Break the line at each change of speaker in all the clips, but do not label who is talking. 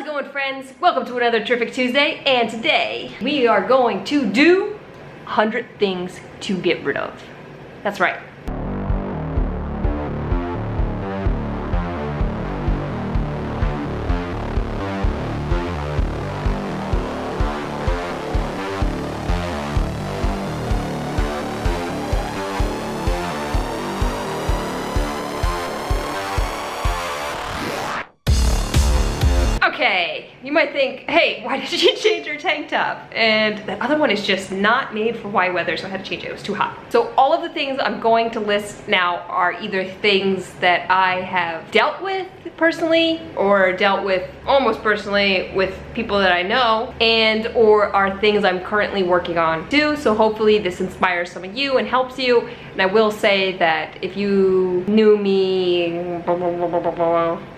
How's it going, friends? Welcome to another Terrific Tuesday, and today we are going to do 100 things to get rid of. That's right. Okay, you might think, hey, why did you change your tank top? And that other one is just not made for Hawaii weather, so I had to change it. It was too hot. So all of the things I'm going to list now are either things that I have dealt with personally or dealt with almost personally with people that I know, and or are things I'm currently working on too. So hopefully this inspires some of you and helps you. And I will say that if you knew me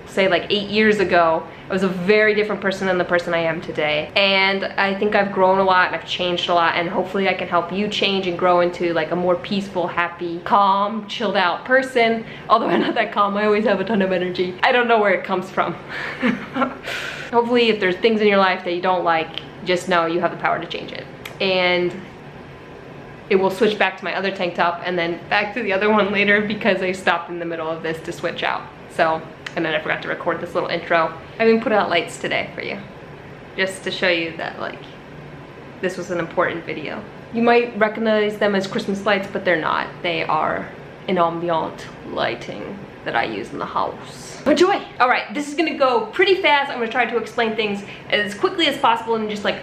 say like 8 years ago, I was a very different person than the person I am today. And I think I've grown a lot and I've changed a lot, and hopefully I can help you change and grow into like a more peaceful, happy, calm, chilled out person. Although I'm not that calm, I always have a ton of energy. I don't know where it comes from. Hopefully if there's things in your life that you don't like, just know you have the power to change it. And it will switch back to my other tank top and then back to the other one later because I stopped in the middle of this to switch out. So, and then I forgot to record this little intro. I even put out lights today for you, just to show you that like, this was an important video. You might recognize them as Christmas lights, but they're not. They are an ambient lighting that I use in the house. Enjoy! All right, this is gonna go pretty fast. I'm gonna try to explain things as quickly as possible in just like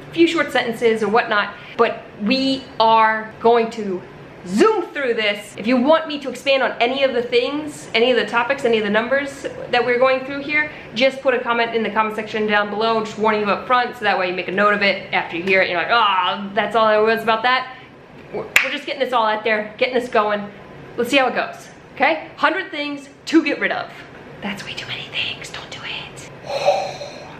a few short sentences or whatnot, but we are going to zoom through this. If you want me to expand on any of the things, any of the topics, any of the numbers that we're going through here, just put a comment in the comment section down below, just warning you up front, so that way you make a note of it after you hear it. You're like, oh, that's all there was about that. We're just getting this all out there, getting this going. Let's see how it goes, okay? 100 things to get rid of. That's way too many things, don't do it.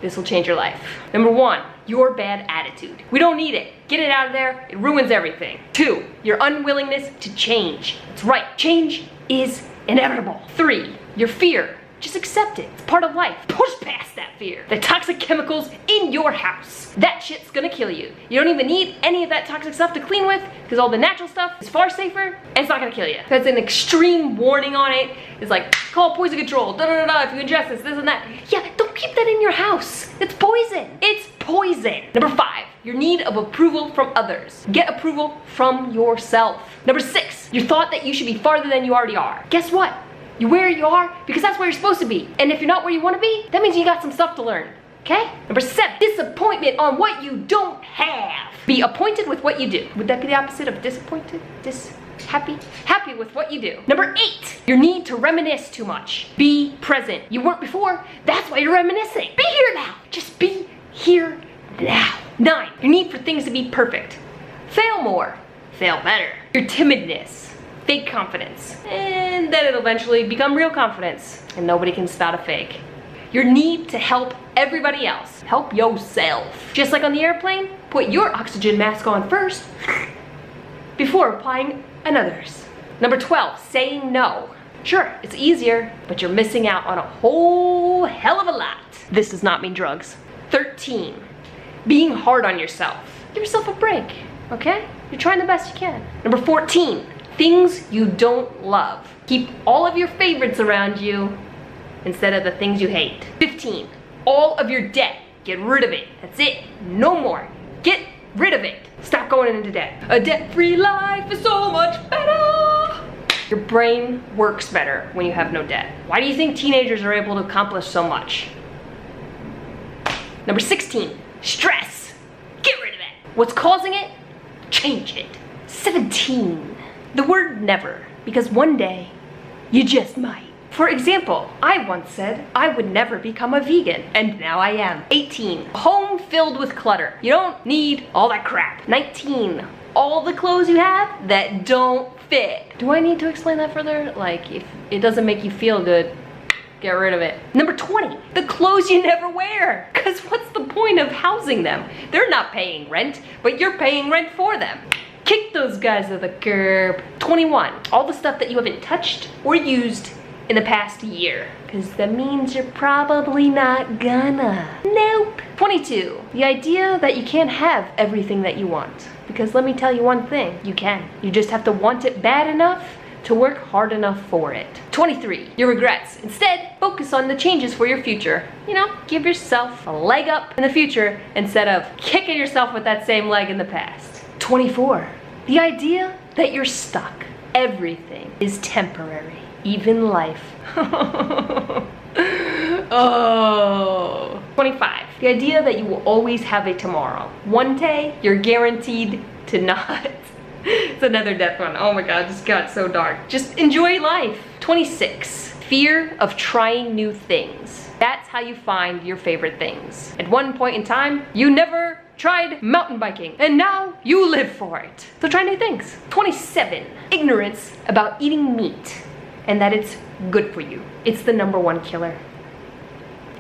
This will change your life. Number 1, your bad attitude. We don't need it. Get it out of there. It ruins everything. 2, your unwillingness to change. That's right. Change is inevitable. 3, your fear. Just accept it. It's part of life. Push past that fear. The toxic chemicals in your house. That shit's gonna kill you. You don't even need any of that toxic stuff to clean with, because all the natural stuff is far safer and it's not gonna kill you. That's an extreme warning on it. It's like, call poison control, da-da-da-da, if you ingest this and that. Yeah, don't keep that in your house. It's poison. It's poison. Number 5, your need of approval from others. Get approval from yourself. Number 6, your thought that you should be farther than you already are. Guess what? You're where you are because that's where you're supposed to be. And if you're not where you want to be, that means you got some stuff to learn, okay? Number 7, disappointment on what you don't have. Be appointed with what you do. Would that be the opposite of disappointed? Happy? Happy with what you do. Number 8, your need to reminisce too much. Be present. You weren't before, that's why you're reminiscing. Be here now. Just be here now. 9, your need for things to be perfect. Fail more, fail better. Your timidness. Fake confidence, and then it'll eventually become real confidence, and nobody can spot a fake. Your need to help everybody else. Help yourself. Just like on the airplane, put your oxygen mask on first before applying another's. Number 12, saying no. Sure, it's easier, but you're missing out on a whole hell of a lot. This does not mean drugs. 13, being hard on yourself. Give yourself a break, okay? You're trying the best you can. Number 14, things you don't love. Keep all of your favorites around you instead of the things you hate. 15, all of your debt. Get rid of it. That's it. No more. Get rid of it. Stop going into debt. A debt-free life is so much better. Your brain works better when you have no debt. Why do you think teenagers are able to accomplish so much? Number 16, stress. Get rid of it. What's causing it? Change it. 17, the word never, because one day you just might. For example, I once said I would never become a vegan, and now I am. 18, home filled with clutter. You don't need all that crap. 19, all the clothes you have that don't fit. Do I need to explain that further? Like, if it doesn't make you feel good, get rid of it. Number 20, the clothes you never wear. Because what's the point of housing them? They're not paying rent, but you're paying rent for them. Kick those guys to the curb. 21, all the stuff that you haven't touched or used in the past year. because that means you're probably not gonna. Nope. 22, the idea that you can't have everything that you want. Because let me tell you one thing, you can. You just have to want it bad enough to work hard enough for it. 23, your regrets. Instead, focus on the changes for your future. You know, give yourself a leg up in the future instead of kicking yourself with that same leg in the past. 24, the idea that you're stuck. Everything is temporary, even life. Oh. 25, the idea that you will always have a tomorrow. One day, you're guaranteed to not. It's another death one. Oh my god, this got so dark. Just enjoy life. 26, fear of trying new things. That's how you find your favorite things. At one point in time, you never tried mountain biking, and now you live for it. So try new things. 27, ignorance about eating meat and that it's good for you. It's the #1 killer.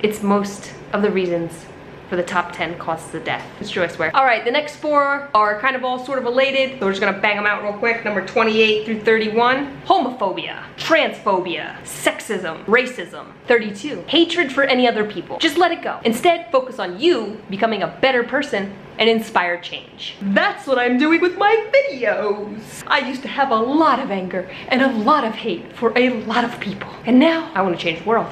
It's most of the reasons for the top 10 causes of death. It's true, I swear. All right, the next 4 are kind of all sort of related, so we're just gonna bang them out real quick. Number 28 through 31, homophobia, transphobia, sexism, racism. 32, hatred for any other people. Just let it go. Instead, focus on you becoming a better person and inspire change. That's what I'm doing with my videos. I used to have a lot of anger and a lot of hate for a lot of people. And now I wanna change the world.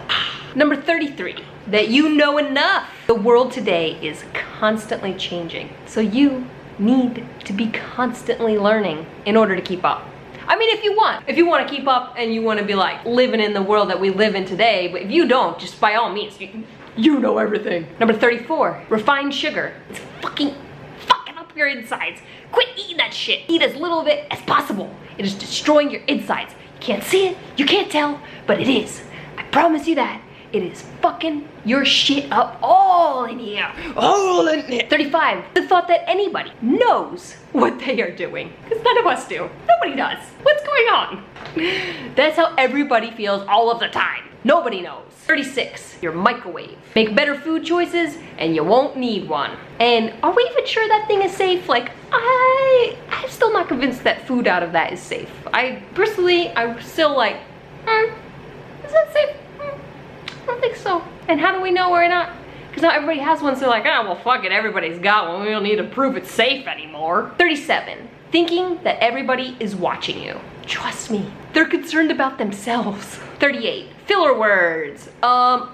Number 33, that you know enough. The world today is constantly changing, so you need to be constantly learning in order to keep up. I mean, if you want to keep up and you want to be like living in the world that we live in today, but if you don't, just by all means, you know everything. Number 34, refined sugar. It's fucking up your insides. Quit eating that shit. Eat as little of it as possible. It is destroying your insides. You can't see it, you can't tell, but it is. I promise you that. It is fucking your shit up all in here. All in here. 35, the thought that anybody knows what they are doing. Because none of us do. Nobody does. What's going on? That's how everybody feels all of the time. Nobody knows. 36, your microwave. Make better food choices and you won't need one. And are we even sure that thing is safe? Like, I'm still not convinced that food out of that is safe. I'm still like, is that safe? I don't think so. And how do we know we're not? Because now everybody has one, so they're like, oh, well, fuck it, everybody's got one. We don't need to prove it's safe anymore. 37, thinking that everybody is watching you. Trust me, they're concerned about themselves. 38, filler words. I'm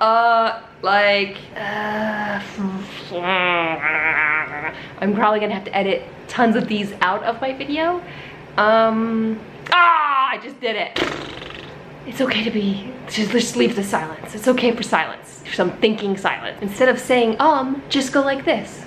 probably gonna have to edit tons of these out of my video. I just did it. It's okay to just leave the silence. It's okay for silence, some thinking silence. Instead of saying, just go like this.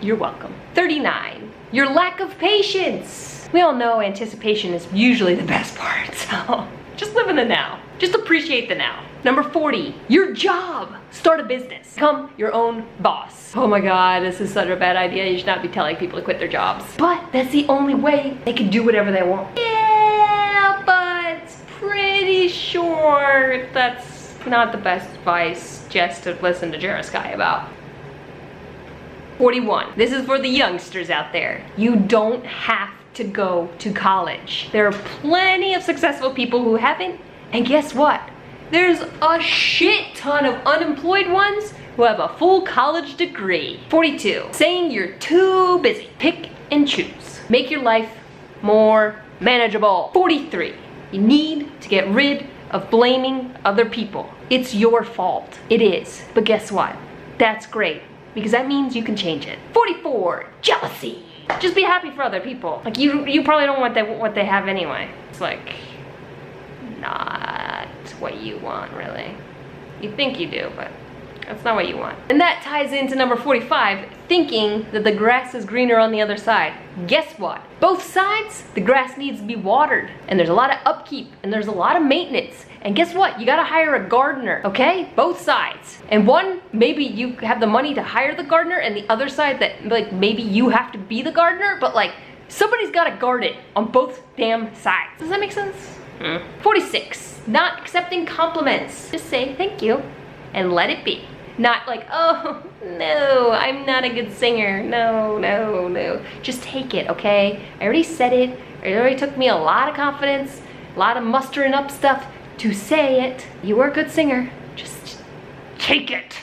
You're welcome. 39, your lack of patience. We all know anticipation is usually the best part, so just live in the now. Just appreciate the now. Number 40, your job. Start a business. Become your own boss. Oh my god, this is such a bad idea. You should not be telling people to quit their jobs. But that's the only way they can do whatever they want. Yeah, but pretty sure that's not the best advice just to listen to Jeruskai about. 41, this is for the youngsters out there. You don't have to go to college. There are plenty of successful people who haven't, and guess what? There's a shit ton of unemployed ones who have a full college degree. 42, saying you're too busy. Pick and choose. Make your life more manageable. 43, you need to get rid of blaming other people. It's your fault. It is, but guess what? That's great, because that means you can change it. 44, jealousy. Just be happy for other people. Like you probably don't want what they have anyway. It's like not what you want, really. You think you do, but that's not what you want. And that ties into number 45, thinking that the grass is greener on the other side. Guess what? Both sides, the grass needs to be watered, and there's a lot of upkeep, and there's a lot of maintenance. And guess what? You gotta hire a gardener, okay? Both sides. And one, maybe you have the money to hire the gardener, and the other side that, like, maybe you have to be the gardener, but like, somebody's gotta guard it on both damn sides. Does that make sense? 46, not accepting compliments. Just say thank you and let it be. Not like, oh, no, I'm not a good singer. No, no, no. Just take it, okay? I already said it. It already took me a lot of confidence a lot of mustering up stuff to say it. You were a good singer. Just take it.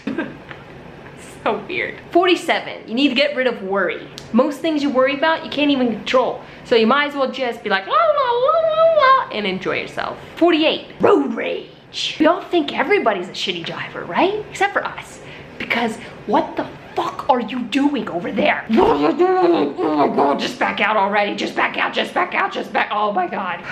So weird. 47, you need to get rid of worry. Most things you worry about, you can't even control. So you might as well just be like, la la la la la, and enjoy yourself. 48, road rage. We all think everybody's a shitty driver, right? Except for us. Because what the fuck are you doing over there? Oh my God, just back out already. Just back out, just back out, just back. Oh my God.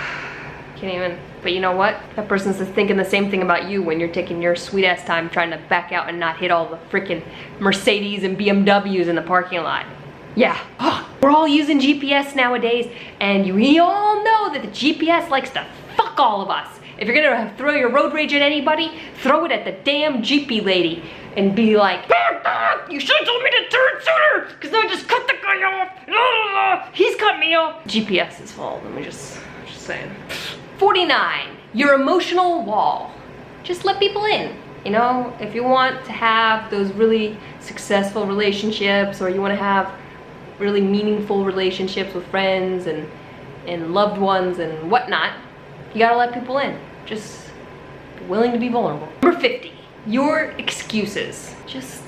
Can't even. But you know what? That person's just thinking the same thing about you when you're taking your sweet ass time trying to back out and not hit all the freaking Mercedes and BMWs in the parking lot. Yeah, we're all using GPS nowadays, and we all know that the GPS likes to fuck all of us. If you're gonna throw your road rage at anybody, throw it at the damn GP lady and be like, you should have told me to turn sooner, because I just cut the guy off. He's cut me off. GPS's fault, let me just saying. 49, your emotional wall. Just let people in. You know, if you want to have those really successful relationships, or you want to have really meaningful relationships with friends and loved ones and whatnot, you gotta let people in. Just be willing to be vulnerable. Number 50, your excuses. Just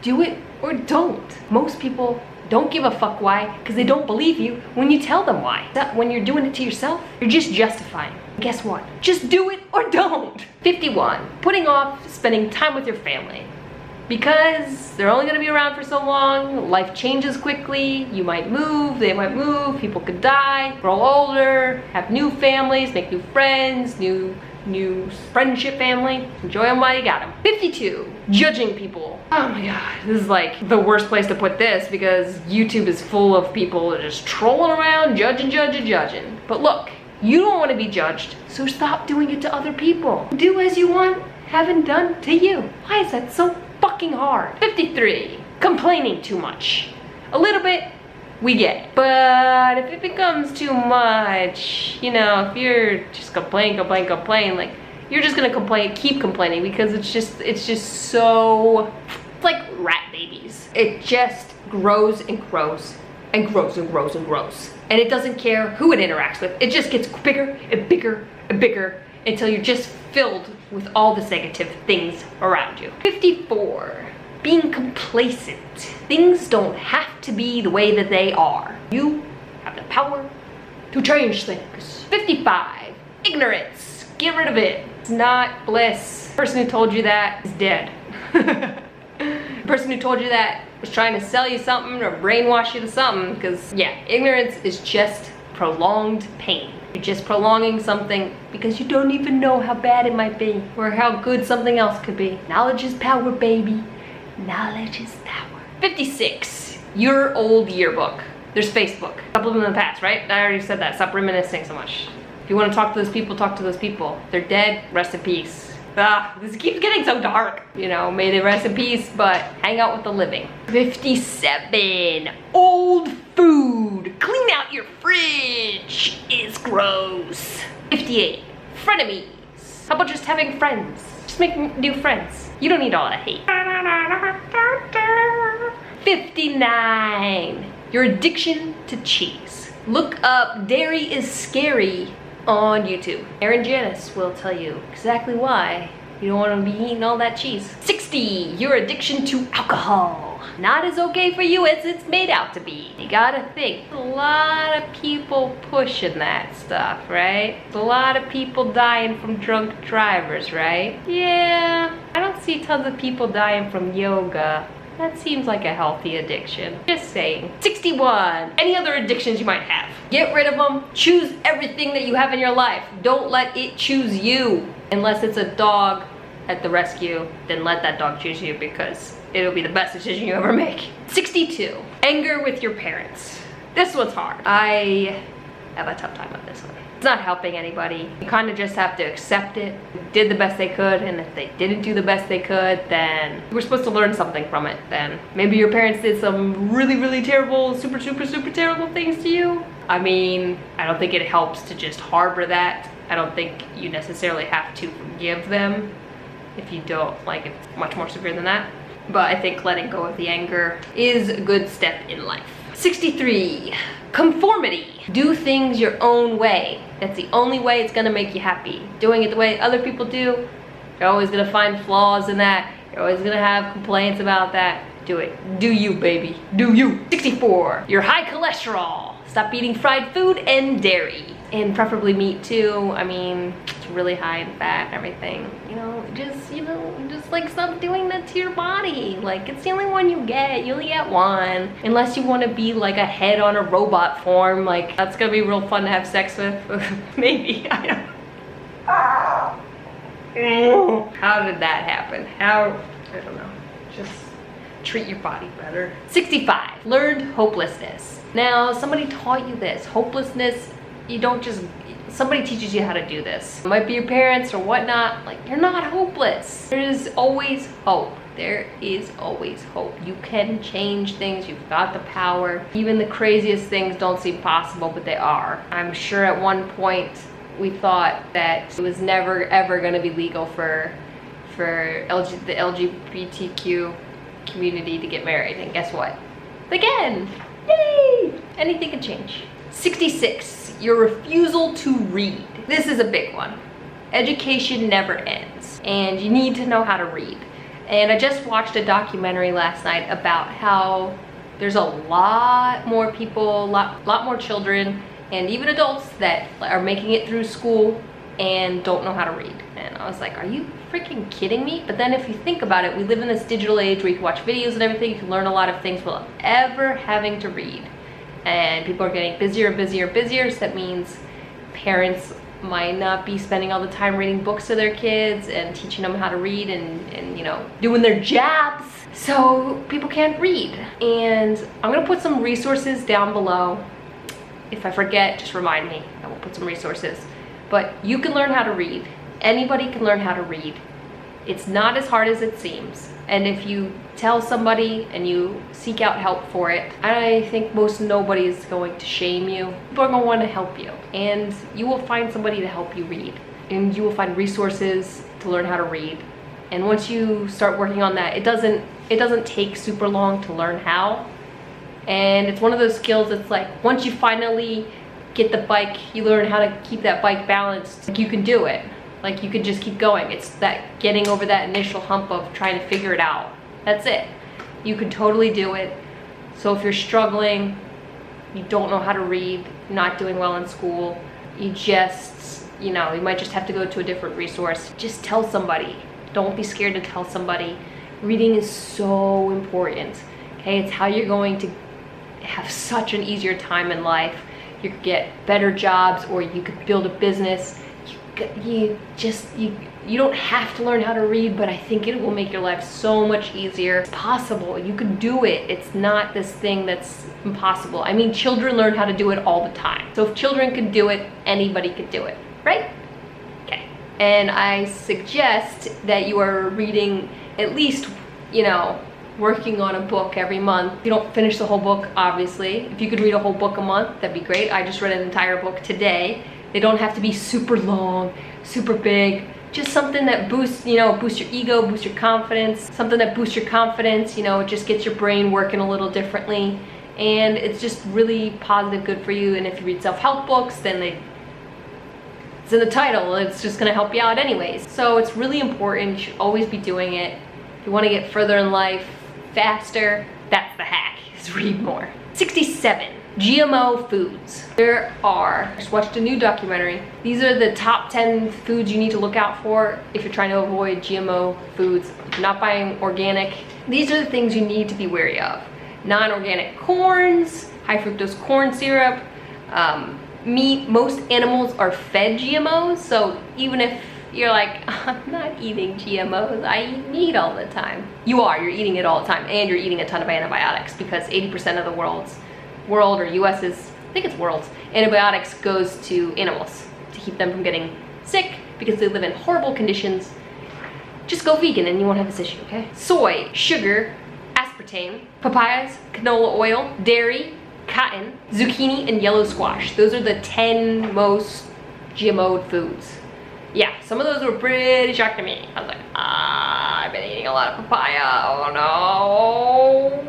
do it or don't. Most people don't give a fuck why, because they don't believe you when you tell them why. That when you're doing it to yourself, you're just justifying. Guess what? Just do it or don't. 51, putting off spending time with your family. Because they're only gonna be around for so long, life changes quickly, you might move, they might move, people could die, grow older, have new families, make new friends, new friendship family. Enjoy them while you got them. 52, judging people. Oh my God, this is like the worst place to put this because YouTube is full of people just trolling around, judging. But look, you don't want to be judged, so stop doing it to other people. Do as you want, haven't done to you. Why is that so fucking hard? 53, complaining too much. A little bit, we get it. But if it becomes too much, you know, if you're just complain, like you're just gonna keep complaining because it's just so, it's like rat babies. It just grows and grows and grows and grows and grows. And it doesn't care who it interacts with. It just gets bigger and bigger and bigger until you're just filled with all this negative things around you. 54, being complacent. Things don't have to be the way that they are. You have the power to change things. 55, ignorance. Get rid of it. It's not bliss. The person who told you that is dead. The person who told you that was trying to sell you something or brainwash you to something, because yeah, ignorance is just prolonged pain. You're just prolonging something because you don't even know how bad it might be or how good something else could be. Knowledge is power, baby. Knowledge is power. 56, your old yearbook. There's Facebook. A couple of them in the past, right? I already said that. Stop reminiscing so much. If you want to talk to those people, talk to those people. They're dead, rest in peace. This keeps getting so dark. You know, may they rest in peace, but hang out with the living. 57, old food. Clean out your fridge. It's gross. 58, frenemies. How about just having friends? Just make new friends. You don't need all that hate. 59, your addiction to cheese. Look up Dairy is Scary on YouTube. Aaron Janice will tell you exactly why you don't want to be eating all that cheese. 60, your addiction to alcohol. Not as okay for you as it's made out to be. You gotta think, a lot of people pushing that stuff, right? A lot of people dying from drunk drivers, right? Yeah, I don't see tons of people dying from yoga. That seems like a healthy addiction. Just saying. 61, any other addictions you might have. Get rid of them. Choose everything that you have in your life. Don't let it choose you. Unless it's a dog at the rescue, then let that dog choose you because it'll be the best decision you ever make. 62, anger with your parents. This one's hard. I have a tough time with this one. It's not helping anybody. You kind of just have to accept it. They did the best they could, and if they didn't do the best they could, then you were supposed to learn something from it. Then maybe your parents did some really terrible, super terrible things to you. I mean, I don't think it helps to just harbor that. I don't think you necessarily have to forgive them if you don't, like, it's much more severe than that. But I think letting go of the anger is a good step in life. 63, conformity. Do things your own way. That's the only way it's gonna make you happy. Doing it the way other people do, you're always gonna find flaws in that. You're always gonna have complaints about that. Do it. Do you, baby. Do you. 64, you're high cholesterol. Stop eating fried food and dairy. And preferably meat too. I mean, it's really high in fat and everything. Just like stop doing that to your body. Like, it's the only one you get. You only get one. Unless you want to be like a head on a robot form. Like, that's gonna be real fun to have sex with. Maybe, I don't. How did that happen? I don't know. Just treat your body better. 65, learned hopelessness. Now, somebody taught you this. Hopelessness, you don't just, somebody teaches you how to do this. It might be your parents or whatnot. Like, you're not hopeless. There is always hope. There is always hope. You can change things. You've got the power. Even the craziest things don't seem possible, but they are. I'm sure at one point we thought that it was never ever going to be legal for the LGBTQ community to get married, and guess what? Again! Yay! Anything can change. 66, your refusal to read. This is a big one. Education never ends, and you need to know how to read. And I just watched a documentary last night about how there's a lot more people, lot more children, and even adults that are making it through school and don't know how to read. And I was like, are you freaking kidding me? But then if you think about it, we live in this digital age where you can watch videos and everything, you can learn a lot of things without ever having to read. And people are getting busier and busier and busier, so that means parents might not be spending all the time reading books to their kids and teaching them how to read and you know, doing their jobs. So people can't read. And I'm gonna put some resources down below. If I forget, just remind me. I will put some resources. But you can learn how to read. Anybody can learn how to read. It's not as hard as it seems. And if you tell somebody and you seek out help for it, I think most nobody is going to shame you. People are going to want to help you. And you will find somebody to help you read. And you will find resources to learn how to read. And once you start working on that, it doesn't take super long to learn how. And it's one of those skills that's like, once you finally get the bike, you learn how to keep that bike balanced, like you can do it. Like you can just keep going. It's that getting over that initial hump of trying to figure it out. That's it. You can totally do it. So if you're struggling, you don't know how to read, not doing well in school, you just, you know, you might just have to go to a different resource. Just tell somebody. Don't be scared to tell somebody. Reading is so important. Okay, it's how you're going to have such an easier time in life. You could get better jobs, or you could build a business. You don't have to learn how to read, but I think it will make your life so much easier. It's possible. You can do it. It's not this thing that's impossible. I mean, children learn how to do it all the time. So if children can do it, anybody could do it, right? Okay. And I suggest that you are reading at least, you know, working on a book every month. You don't finish the whole book, obviously. If you could read a whole book a month, that'd be great. I just read an entire book today. They don't have to be super long, super big. Just something that boosts, you know, boosts your ego, boosts your confidence. Something that boosts your confidence, you know, it just gets your brain working a little differently. And it's just really positive, good for you. And if you read self-help books, then it's in the title. It's just gonna help you out anyways. So it's really important. You should always be doing it. If you wanna get further in life, faster, that's the hack, is read more. 67, GMO foods. I just watched a new documentary. These are the top 10 foods you need to look out for if you're trying to avoid GMO foods. If you're not buying organic, these are the things you need to be wary of. Non-organic corns, high fructose corn syrup, meat. Most animals are fed GMOs, so even if you're like, I'm not eating GMOs, I eat meat all the time. You're eating it all the time, and you're eating a ton of antibiotics because 80% of the world or US's, I think it's world's, antibiotics goes to animals to keep them from getting sick because they live in horrible conditions. Just go vegan and you won't have this issue, okay? Soy, sugar, aspartame, papayas, canola oil, dairy, cotton, zucchini, and yellow squash. Those are the 10 most GMO'd foods. Yeah, some of those were pretty shocking to me. I was like, I've been eating a lot of papaya, oh no.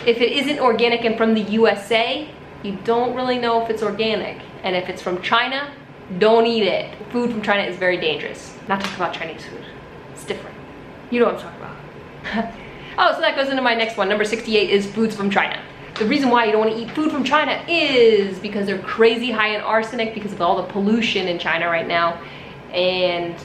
If it isn't organic and from the USA, you don't really know if it's organic. And if it's from China, don't eat it. Food from China is very dangerous. Not talking about Chinese food. It's different. You know what I'm talking about. Oh, so that goes into my next one. Number 68 is foods from China. The reason why you don't want to eat food from China is because they're crazy high in arsenic because of all the pollution in China right now. And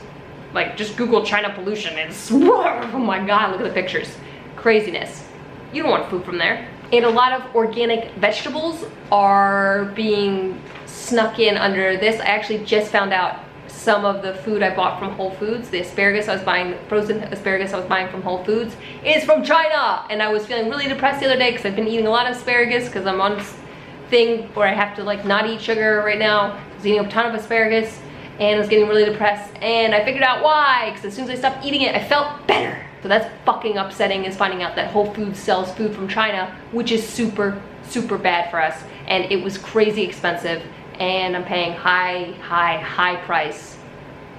like, just Google China pollution. It's, oh my God, look at the pictures. Craziness. You don't want food from there. And a lot of organic vegetables are being snuck in under this. I actually just found out some of the food I bought from Whole Foods, the asparagus I was buying, frozen asparagus I was buying from Whole Foods, is from China. And I was feeling really depressed the other day because I've been eating a lot of asparagus because I'm on this thing where I have to like not eat sugar right now. I was eating a ton of asparagus and I was getting really depressed, and I figured out why, because as soon as I stopped eating it, I felt better. So that's fucking upsetting, is finding out that Whole Foods sells food from China, which is super, super bad for us. And it was crazy expensive, and I'm paying high price.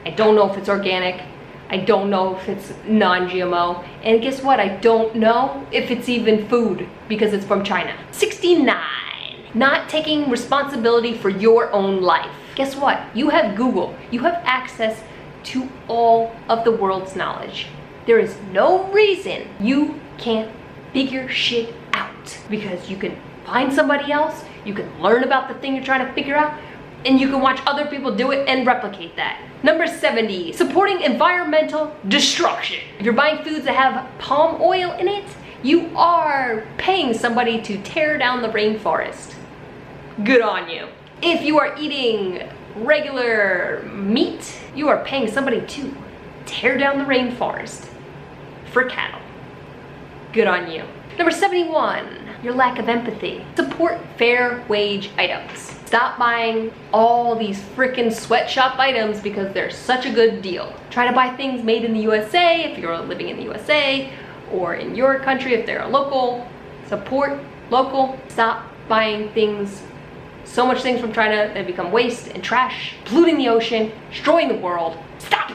I don't know if it's organic. I don't know if it's non-GMO. And guess what? I don't know if it's even food because it's from China. 69, not taking responsibility for your own life. Guess what? You have Google. You have access to all of the world's knowledge. There is no reason you can't figure shit out, because you can find somebody else, you can learn about the thing you're trying to figure out, and you can watch other people do it and replicate that. Number 70, supporting environmental destruction. If you're buying foods that have palm oil in it, you are paying somebody to tear down the rainforest. Good on you. If you are eating regular meat, you are paying somebody to tear down the rainforest for cattle. Good on you. Number 71, your lack of empathy. Support fair wage items. Stop buying all these frickin' sweatshop items because they're such a good deal. Try to buy things made in the USA if you're living in the USA, or in your country if they're a local. Support local. Stop buying things, so much things from China that become waste and trash, polluting the ocean, destroying the world. Stop!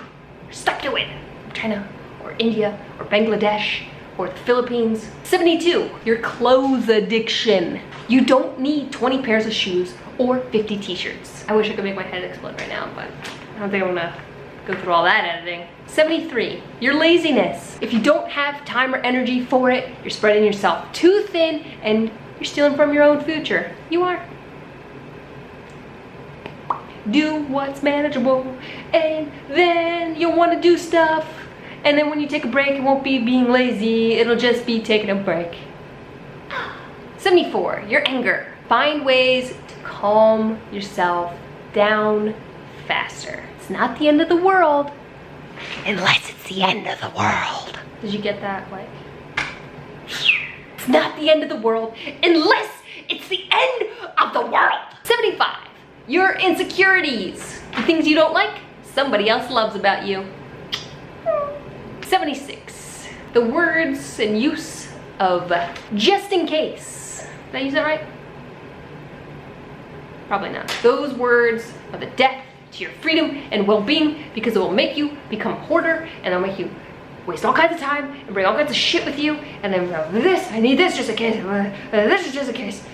Stop doing it. China, or India, or Bangladesh, or the Philippines. 72, your clothes addiction. You don't need 20 pairs of shoes or 50 t-shirts. I wish I could make my head explode right now, but I don't think I'm gonna go through all that editing. 73, your laziness. If you don't have time or energy for it, you're spreading yourself too thin and you're stealing from your own future. You are. Do what's manageable, and then you'll want to do stuff, and then when you take a break, it won't be being lazy, it'll just be taking a break. 74, your anger. Find ways to calm yourself down faster. It's not the end of the world unless it's the end of the world. Did you get that? Like, it's not the end of the world unless it's the end of the world. 75. Your insecurities, the things you don't like, somebody else loves about you. 76, the words and use of just in case. Did I use that right? Probably not. Those words are the death to your freedom and well-being, because it will make you become a hoarder, and it'll make you waste all kinds of time and bring all kinds of shit with you, and then this, I need this just in case, this is just in case.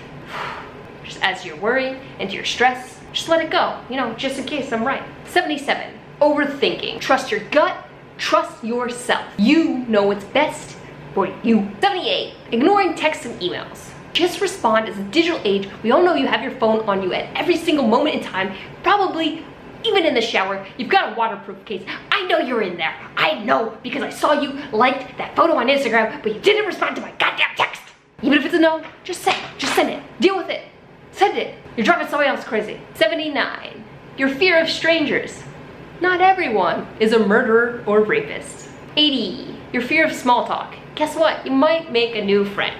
Just adds to your worry and to your stress. Just let it go, you know, just in case I'm right. 77, overthinking. Trust your gut, trust yourself. You know what's best for you. 78, ignoring texts and emails. Just respond. As a digital age, we all know you have your phone on you at every single moment in time, probably even in the shower. You've got a waterproof case. I know you're in there. I know, because I saw you liked that photo on Instagram, but you didn't respond to my goddamn text. Even if it's a no, just send it. Deal with it. Send it. You're driving somebody else crazy. 79, your fear of strangers. Not everyone is a murderer or rapist. 80, your fear of small talk. Guess what? You might make a new friend.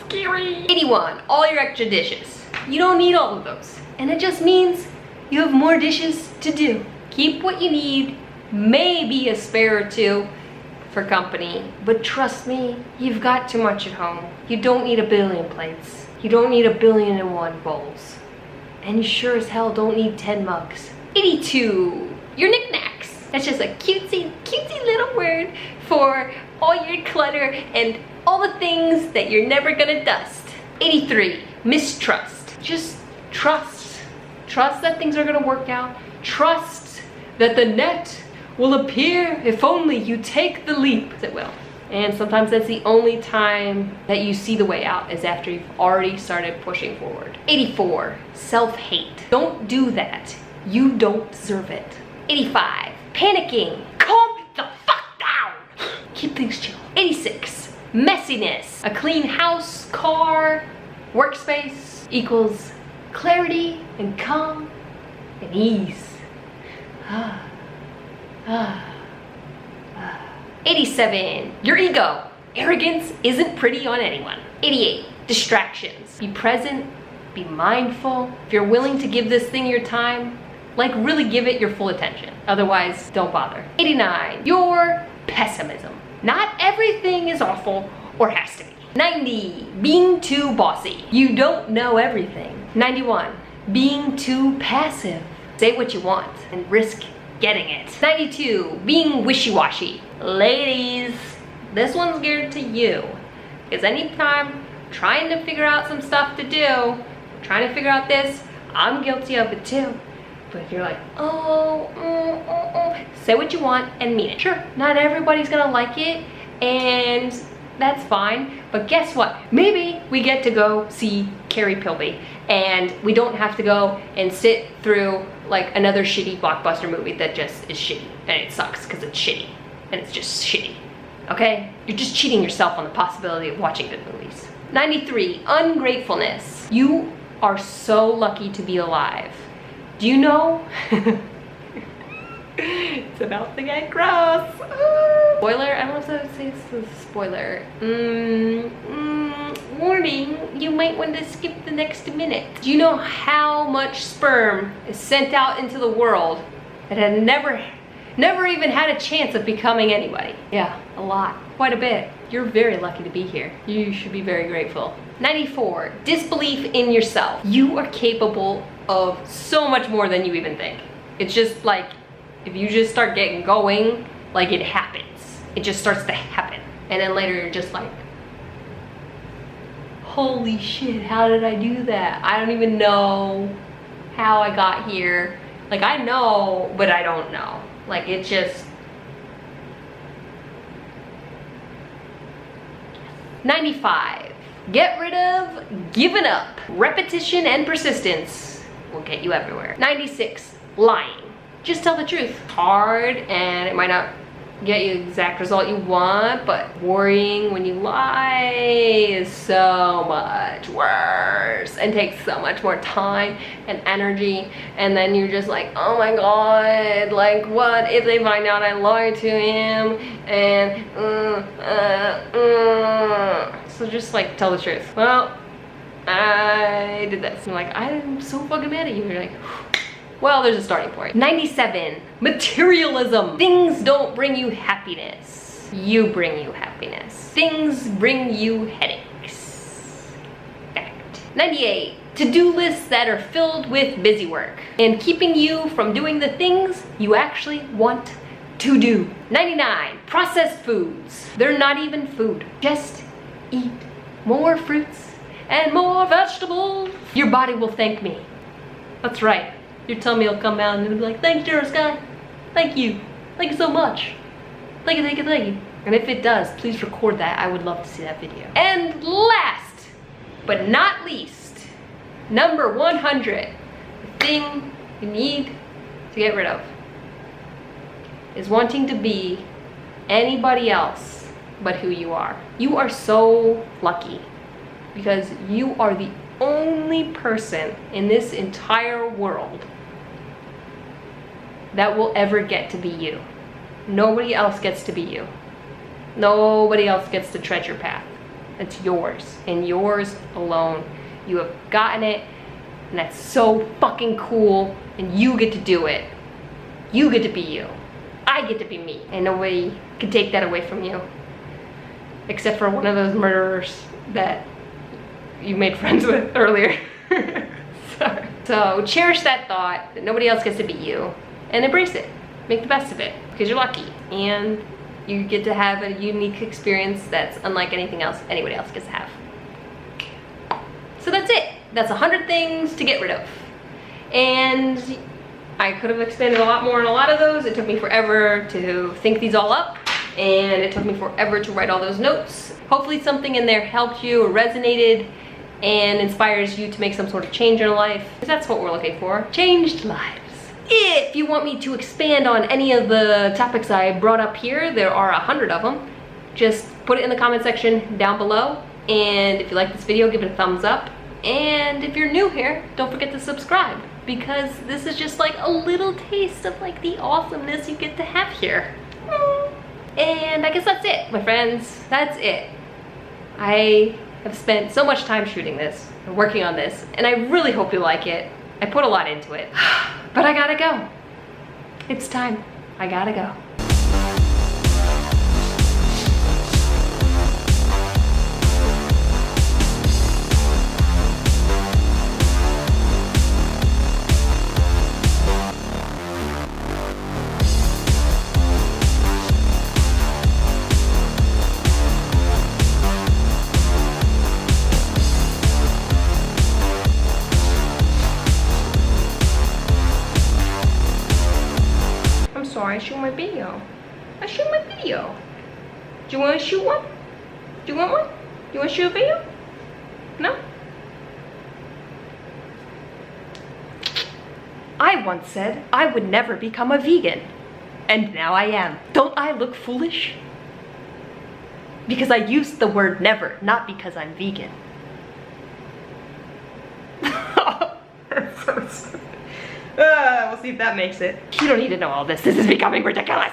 Scary. 81, all your extra dishes. You don't need all of those. And it just means you have more dishes to do. Keep what you need, maybe a spare or two for company, but trust me, you've got too much at home. You don't need a billion plates. You don't need 1,000,000,001 bowls. And you sure as hell don't need 10 mugs. 82, your knickknacks. That's just a cutesy little word for all your clutter and all the things that you're never gonna dust. 83, mistrust. Just trust. Trust that things are gonna work out. Trust that the net will appear if only you take the leap. It will. And sometimes that's the only time that you see the way out, is after you've already started pushing forward. 84, self-hate. Don't do that. You don't deserve it. 85, panicking. Calm the fuck down. Keep things chill. 86, messiness. A clean house, car, workspace equals clarity and calm and ease. 87, your ego. Arrogance isn't pretty on anyone. 88, distractions. Be present, be mindful. If you're willing to give this thing your time, like really give it your full attention. Otherwise, don't bother. 89, your pessimism. Not everything is awful or has to be. 90, being too bossy. You don't know everything. 91, being too passive. Say what you want and risk getting it. 92, being wishy-washy. Ladies, this one's geared to you. Because anytime trying to figure out some stuff to do, trying to figure out this, I'm guilty of it too. But if you're like, say what you want and mean it. Sure, not everybody's gonna like it, and that's fine. But guess what? Maybe we get to go see Carrie Pilby, and we don't have to go and sit through like another shitty blockbuster movie that just is shitty, and it sucks because it's shitty, and it's just shitty. Okay? You're just cheating yourself on the possibility of watching good movies. 93, ungratefulness. You are so lucky to be alive. Do you know? It's about to get gross. Spoiler, I don't know if I say this is a spoiler. Warning, you might want to skip the next minute. Do you know how much sperm is sent out into the world that had never even had a chance of becoming anybody? Yeah, a lot, quite a bit. You're very lucky to be here. You should be very grateful. 94, disbelief in yourself. You are capable of so much more than you even think. It's just like, if you just start getting going, like it happens. It just starts to happen. And then later you're just like, holy shit, how did I do that? I don't even know how I got here. Like I know, but I don't know. Like it just. 95, get rid of giving up. Repetition and persistence will get you everywhere. 96, lying. Just tell the truth. Hard, and it might not get you the exact result you want, but worrying when you lie is so much worse and takes so much more time and energy, and then you're just like, oh my god, like what if they find out I lied to him, and so just like tell the truth. Well, I did this. I'm like, I'm so fucking mad at you. You're like, well, there's a starting point. 97, materialism. Things don't bring you happiness. You bring you happiness. Things bring you headaches. Fact. 98, to-do lists that are filled with busy work and keeping you from doing the things you actually want to do. 99, processed foods. They're not even food. Just eat more fruits and more vegetables. Your body will thank me. That's right. Your tummy will come out and it'll be like, thanks, Sky. Thank you. Thank you so much. Thank you, thank you, thank you. And if it does, please record that. I would love to see that video. And last, but not least, number 100, the thing you need to get rid of is wanting to be anybody else but who you are. You are so lucky because you are the only person in this entire world that will ever get to be you. Nobody else gets to be you. Nobody else gets to tread your path. It's yours and yours alone. You have gotten it, and that's so fucking cool, and you get to do it. You get to be you. I get to be me, and nobody can take that away from you. Except for one of those murderers that you made friends with earlier. Sorry. So cherish that thought that nobody else gets to be you, and embrace it. Make the best of it, because you're lucky, and you get to have a unique experience that's unlike anything else anybody else gets to have. That's 100 things to get rid of. And I could have expanded a lot more on a lot of those. It took me forever to think these all up, and it took me forever to write all those notes. Hopefully something in there helped you or resonated and inspires you to make some sort of change in your life. Because that's what we're looking for, changed lives. If you want me to expand on any of the topics I brought up here, there are 100 of them. Just put it in the comment section down below. And if you like this video, give it a thumbs up. And if you're new here, don't forget to subscribe, because this is just like a little taste of like the awesomeness you get to have here. And I guess that's it, my friends. That's it. I have spent so much time shooting this and working on this, and I really hope you like it. I put a lot into it. But I gotta go. It's time. I gotta go. I shoot my video. I shoot my video. Do you want to shoot one? Do you want one? You want to shoot a video? No? I once said I would never become a vegan. And now I am. Don't I look foolish? Because I used the word never, not because I'm vegan. We'll see if that makes it. You don't need to know all this. This is becoming ridiculous.